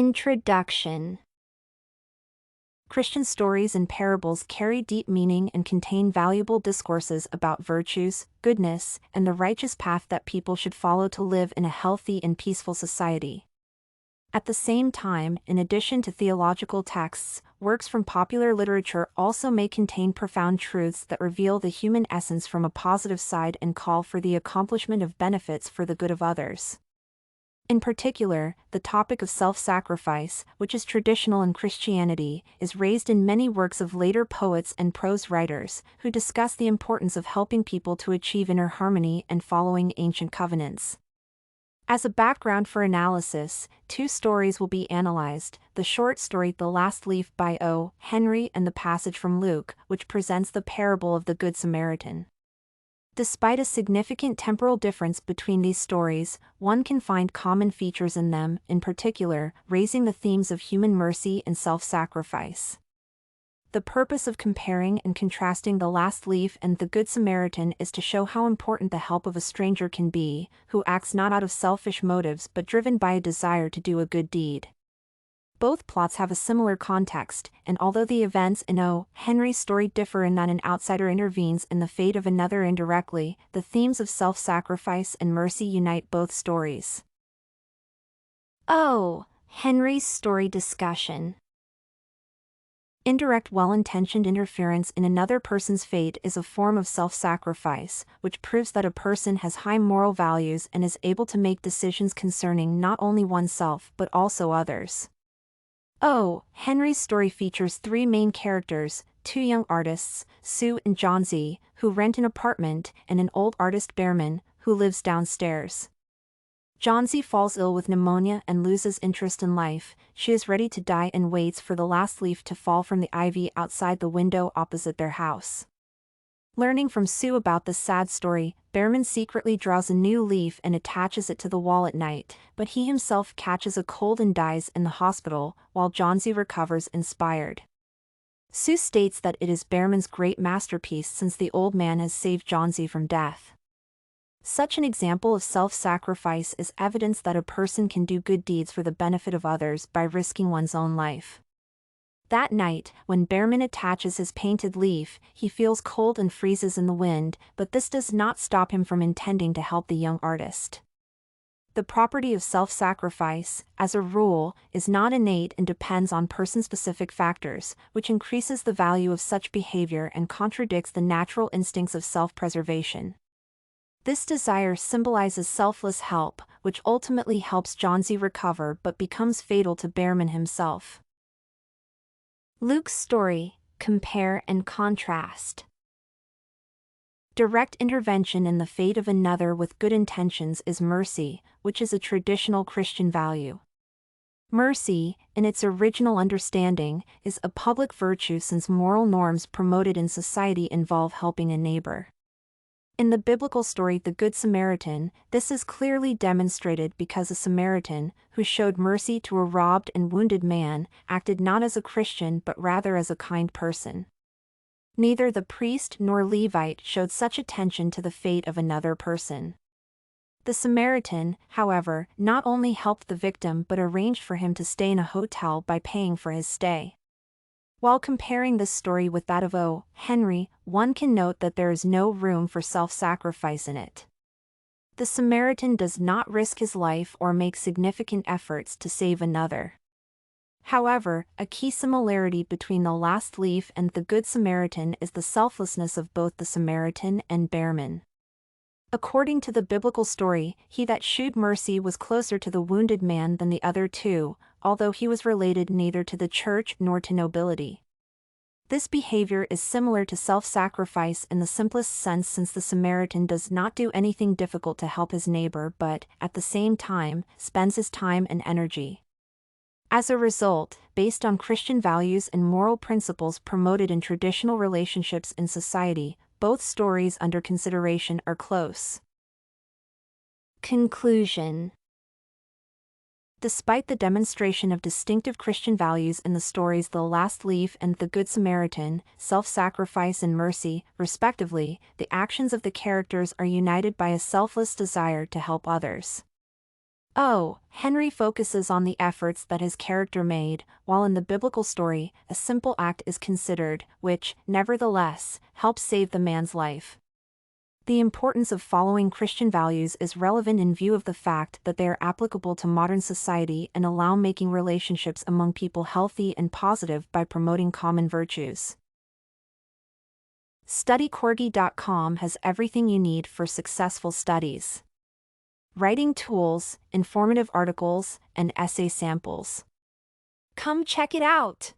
Introduction. Christian stories and parables carry deep meaning and contain valuable discourses about virtues, goodness, and the righteous path that people should follow to live in a healthy and peaceful society. At the same time, in addition to theological texts, works from popular literature also may contain profound truths that reveal the human essence from a positive side and call for the accomplishment of benefits for the good of others. In particular, the topic of self-sacrifice, which is traditional in Christianity, is raised in many works of later poets and prose writers, who discuss the importance of helping people to achieve inner harmony and following ancient covenants. As a background for analysis, two stories will be analyzed: the short story The Last Leaf by O. Henry and the passage from Luke, which presents the parable of the Good Samaritan. Despite a significant temporal difference between these stories, one can find common features in them, in particular, raising the themes of human mercy and self-sacrifice. The purpose of comparing and contrasting The Last Leaf and the Good Samaritan is to show how important the help of a stranger can be, who acts not out of selfish motives but driven by a desire to do a good deed. Both plots have a similar context, and although the events in O. Henry's story differ in that an outsider intervenes in the fate of another indirectly, the themes of self-sacrifice and mercy unite both stories. O. Henry's story discussion. Indirect well-intentioned interference in another person's fate is a form of self-sacrifice, which proves that a person has high moral values and is able to make decisions concerning not only oneself but also others. O. Henry's story features three main characters: two young artists, Sue and Johnsy, who rent an apartment, and an old artist Behrman, who lives downstairs. Johnsy falls ill with pneumonia and loses interest in life. She is ready to die and waits for the last leaf to fall from the ivy outside the window opposite their house. Learning from Sue about this sad story, Behrman secretly draws a new leaf and attaches it to the wall at night, but he himself catches a cold and dies in the hospital, while Johnsy recovers inspired. Sue states that it is Behrman's great masterpiece since the old man has saved Johnsy from death. Such an example of self-sacrifice is evidence that a person can do good deeds for the benefit of others by risking one's own life. That night, when Behrman attaches his painted leaf, he feels cold and freezes in the wind, but this does not stop him from intending to help the young artist. The property of self-sacrifice, as a rule, is not innate and depends on person-specific factors, which increases the value of such behavior and contradicts the natural instincts of self-preservation. This desire symbolizes selfless help, which ultimately helps Johnsy recover but becomes fatal to Behrman himself. Luke's story: compare and contrast. Direct intervention in the fate of another with good intentions is mercy, which is a traditional Christian value. Mercy, in its original understanding, is a public virtue since moral norms promoted in society involve helping a neighbor. In the biblical story The Good Samaritan, this is clearly demonstrated because a Samaritan, who showed mercy to a robbed and wounded man, acted not as a Christian but rather as a kind person. Neither the priest nor Levite showed such attention to the fate of another person. The Samaritan, however, not only helped the victim but arranged for him to stay in a hotel by paying for his stay. While comparing this story with that of O. Henry, one can note that there is no room for self-sacrifice in it. The Samaritan does not risk his life or make significant efforts to save another. However, a key similarity between The Last Leaf and the Good Samaritan is the selflessness of both the Samaritan and Behrman. According to the biblical story, he that shewed mercy was closer to the wounded man than the other two, although he was related neither to the church nor to nobility. This behavior is similar to self-sacrifice in the simplest sense since the Samaritan does not do anything difficult to help his neighbor but, at the same time, spends his time and energy. As a result, based on Christian values and moral principles promoted in traditional relationships in society, both stories under consideration are close. Conclusion. Despite the demonstration of distinctive Christian values in the stories The Last Leaf and the Good Samaritan, self-sacrifice and mercy, respectively, the actions of the characters are united by a selfless desire to help others. Oh, Henry focuses on the efforts that his character made, while in the biblical story, a simple act is considered, which, nevertheless, helps save the man's life. The importance of following Christian values is relevant in view of the fact that they are applicable to modern society and allow making relationships among people healthy and positive by promoting common virtues. StudyCorgi.com has everything you need for successful studies. Writing tools, informative articles, and essay samples. Come check it out!